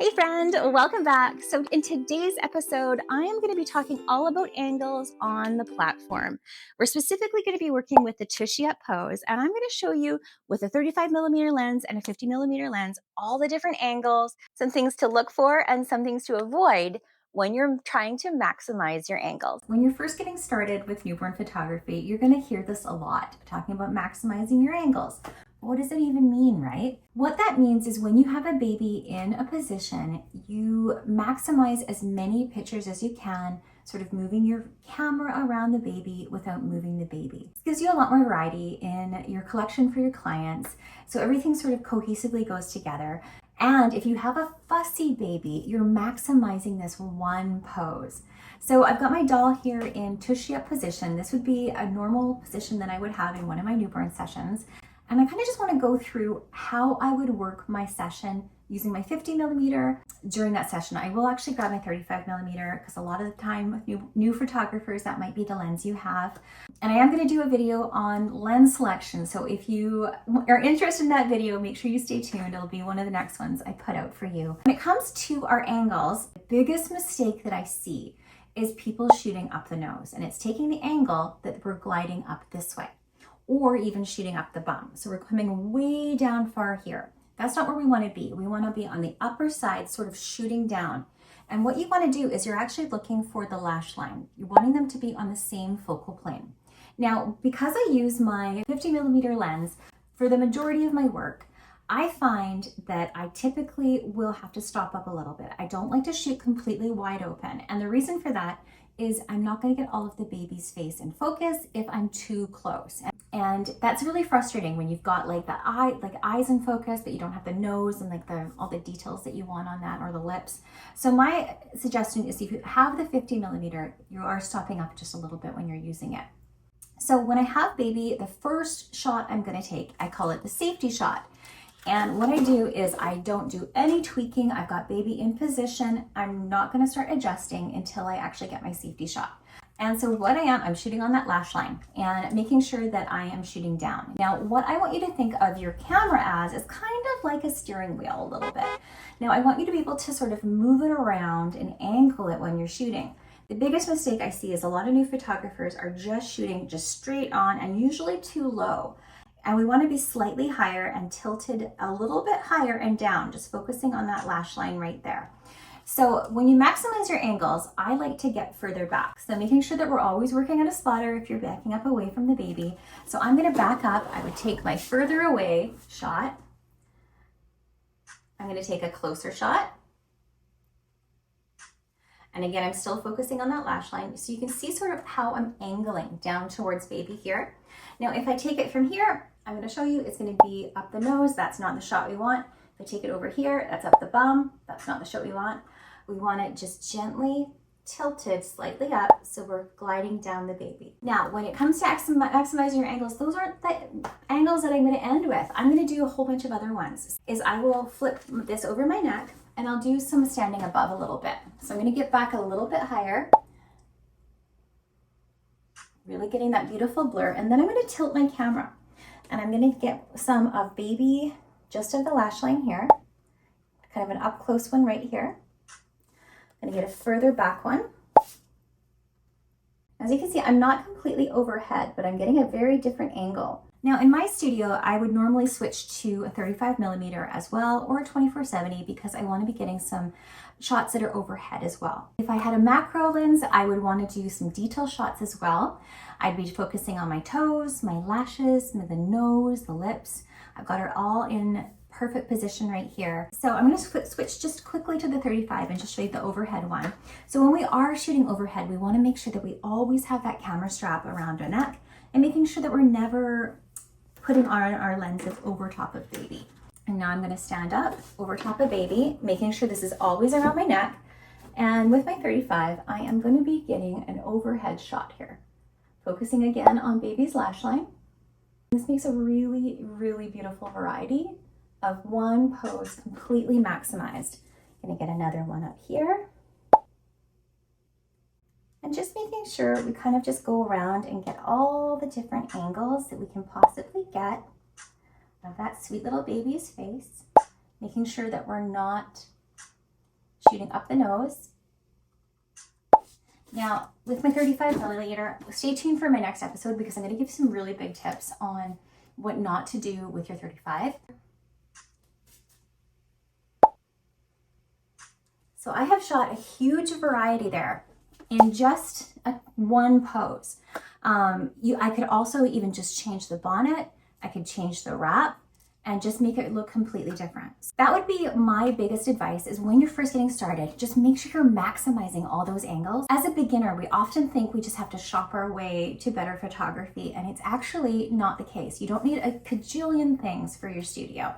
Hey friend, welcome back. So in today's episode, I am going to be talking all about angles on the platform. We're specifically going to be working with the Tushy Up pose, and I'm going to show you with a 35mm lens and a 50mm lens, all the different angles, some things to look for and some things to avoid when you're trying to maximize your angles. When you're first getting started with newborn photography, you're going to hear this a lot, talking about maximizing your angles. What does it even mean, right? What that means is when you have a baby in a position, you maximize as many pictures as you can, sort of moving your camera around the baby without moving the baby. This gives you a lot more variety in your collection for your clients, so everything sort of cohesively goes together. And if you have a fussy baby, you're maximizing this one pose. So I've got my doll here in Tushy Up position. This would be a normal position that I would have in one of my newborn sessions. And I kind of just want to go through how I would work my session using my 50mm. During that session, I will actually grab my 35mm because a lot of the time with new photographers, that might be the lens you have. And I am going to do a video on lens selection. So if you are interested in that video, make sure you stay tuned. It'll be one of the next ones I put out for you. When it comes to our angles, the biggest mistake that I see is people shooting up the nose, and it's taking the angle that we're gliding up this way, or even shooting up the bum. So we're coming way down far here. That's not where we want to be. We want to be on the upper side, sort of shooting down. And what you want to do is you're actually looking for the lash line. You're wanting them to be on the same focal plane. Now, because I use my 50mm lens for the majority of my work, I find that I typically will have to stop up a little bit. I don't like to shoot completely wide open. And the reason for that is I'm not going to get all of the baby's face in focus if I'm too close. And that's really frustrating when you've got like the eyes in focus, but you don't have the nose and like all the details that you want on that, or the lips. So my suggestion is if you have the 50mm, you are stopping up just a little bit when you're using it. So when I have baby, the first shot I'm going to take, I call it the safety shot. And what I do is I don't do any tweaking. I've got baby in position. I'm not going to start adjusting until I actually get my safety shot. And so what I'm shooting on that lash line and making sure that I am shooting down. Now, what I want you to think of your camera as is kind of like a steering wheel a little bit. Now, I want you to be able to sort of move it around and angle it when you're shooting. The biggest mistake I see is a lot of new photographers are just shooting just straight on and usually too low. And we want to be slightly higher and tilted a little bit higher and down, just focusing on that lash line right there. So when you maximize your angles, I like to get further back. So making sure that we're always working at a spotter if you're backing up away from the baby. So I'm going to back up. I would take my further away shot. I'm going to take a closer shot. And again, I'm still focusing on that lash line. So you can see sort of how I'm angling down towards baby here. Now, if I take it from here, I'm going to show you it's going to be up the nose. That's not the shot we want. If I take it over here, that's up the bum. That's not the shot we want. We want it just gently tilted slightly up, so we're gliding down the baby. Now, when it comes to maximizing your angles, those aren't the angles that I'm going to end with. I'm going to do a whole bunch of other ones. I will flip this over my neck, and I'll do some standing above a little bit. So I'm going to get back a little bit higher, really getting that beautiful blur, and then I'm going to tilt my camera, and I'm going to get some of baby just at the lash line here, kind of an up close one right here. I'm going to get a further back one. As you can see, I'm not completely overhead, but I'm getting a very different angle. Now in my studio, I would normally switch to a 35mm as well, or a 24-70, because I want to be getting some shots that are overhead as well. If I had a macro lens, I would want to do some detail shots as well. I'd be focusing on my toes, my lashes, the nose, the lips. I've got her all in perfect position right here. So I'm going to switch just quickly to the 35 and just show you the overhead one. So when we are shooting overhead, we want to make sure that we always have that camera strap around our neck and making sure that we're never putting our lenses over top of baby. And now I'm going to stand up over top of baby, making sure this is always around my neck. And with my 35, I am going to be getting an overhead shot here, focusing again on baby's lash line. This makes a really, really beautiful variety of one pose completely maximized. I'm going to get another one up here. And just making sure we kind of just go around and get all the different angles that we can possibly get of that sweet little baby's face, making sure that we're not shooting up the nose. Now, with my 35 milliliter, stay tuned for my next episode because I'm going to give some really big tips on what not to do with your 35. So I have shot a huge variety there in just one pose. I could also even just change the bonnet. I could change the wrap and just make it look completely different. That would be my biggest advice is when you're first getting started, just make sure you're maximizing all those angles. As a beginner, we often think we just have to shop our way to better photography, and it's actually not the case. You don't need a cajillion things for your studio.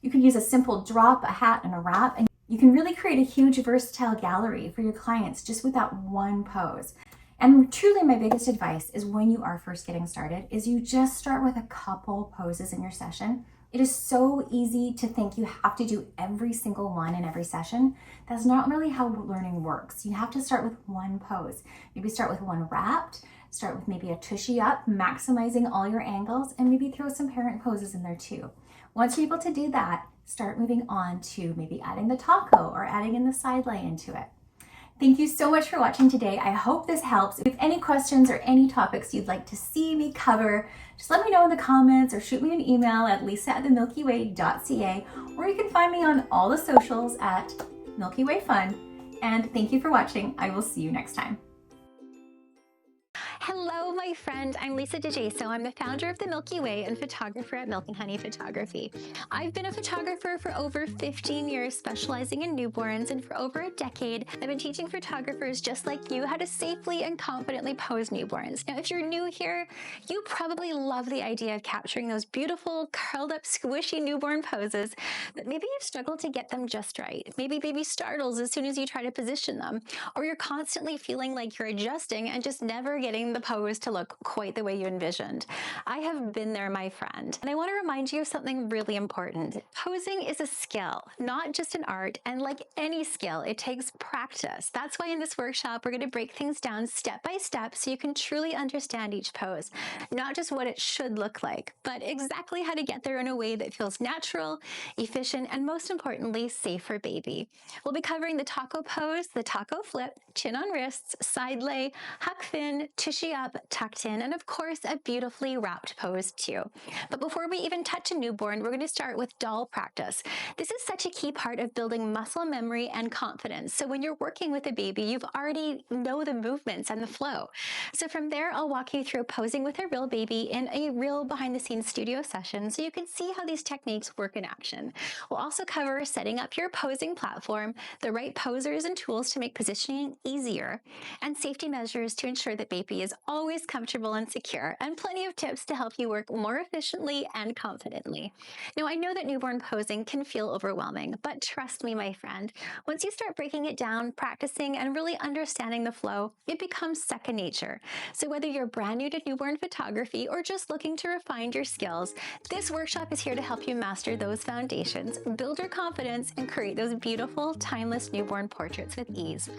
You can use a simple drop, a hat, and a wrap, and you can really create a huge versatile gallery for your clients just with that one pose. And truly my biggest advice is when you are first getting started is you just start with a couple poses in your session. It is so easy to think you have to do every single one in every session. That's not really how learning works. You have to start with one pose. Maybe start with one wrapped, start with maybe a tushy up, maximizing all your angles, and maybe throw some parent poses in there too. Once you're able to do that, start moving on to maybe adding the taco or adding in the side lay into it. Thank you so much for watching today. I hope this helps. If you have any questions or any topics you'd like to see me cover, just let me know in the comments or shoot me an email at lisa@themilkyway.ca, or you can find me on all the socials at Milky Way Fun. And thank you for watching. I will see you next time. Hello, my friend. I'm Lisa DeJaso. I'm the founder of the Milky Way and photographer at Milk and Honey Photography. I've been a photographer for over 15 years, specializing in newborns, and for over a decade, I've been teaching photographers just like you how to safely and confidently pose newborns. Now, if you're new here, you probably love the idea of capturing those beautiful, curled up, squishy newborn poses, but maybe you've struggled to get them just right. Maybe baby startles as soon as you try to position them, or you're constantly feeling like you're adjusting and just never getting the pose to look quite the way you envisioned. I have been there, my friend. And I want to remind you of something really important. Posing is a skill, not just an art. And like any skill, it takes practice. That's why in this workshop, we're going to break things down step by step so you can truly understand each pose. Not just what it should look like, but exactly how to get there in a way that feels natural, efficient, and most importantly, safe for baby. We'll be covering the taco pose, the taco flip, chin on wrists, side lay, huck fin, tushy up, tucked in, and of course, a beautifully wrapped pose too. But before we even touch a newborn, we're going to start with doll practice. This is such a key part of building muscle memory and confidence. So when you're working with a baby, you've already know the movements and the flow. So from there, I'll walk you through posing with a real baby in a real behind-the-scenes studio session so you can see how these techniques work in action. We'll also cover setting up your posing platform, the right posers and tools to make positioning easier, and safety measures to ensure that baby is always comfortable and secure, and plenty of tips to help you work more efficiently and confidently. Now, I know that newborn posing can feel overwhelming, but trust me, my friend, once you start breaking it down, practicing, and really understanding the flow, it becomes second nature. So whether you're brand new to newborn photography or just looking to refine your skills, this workshop is here to help you master those foundations, build your confidence, and create those beautiful, timeless newborn portraits with ease.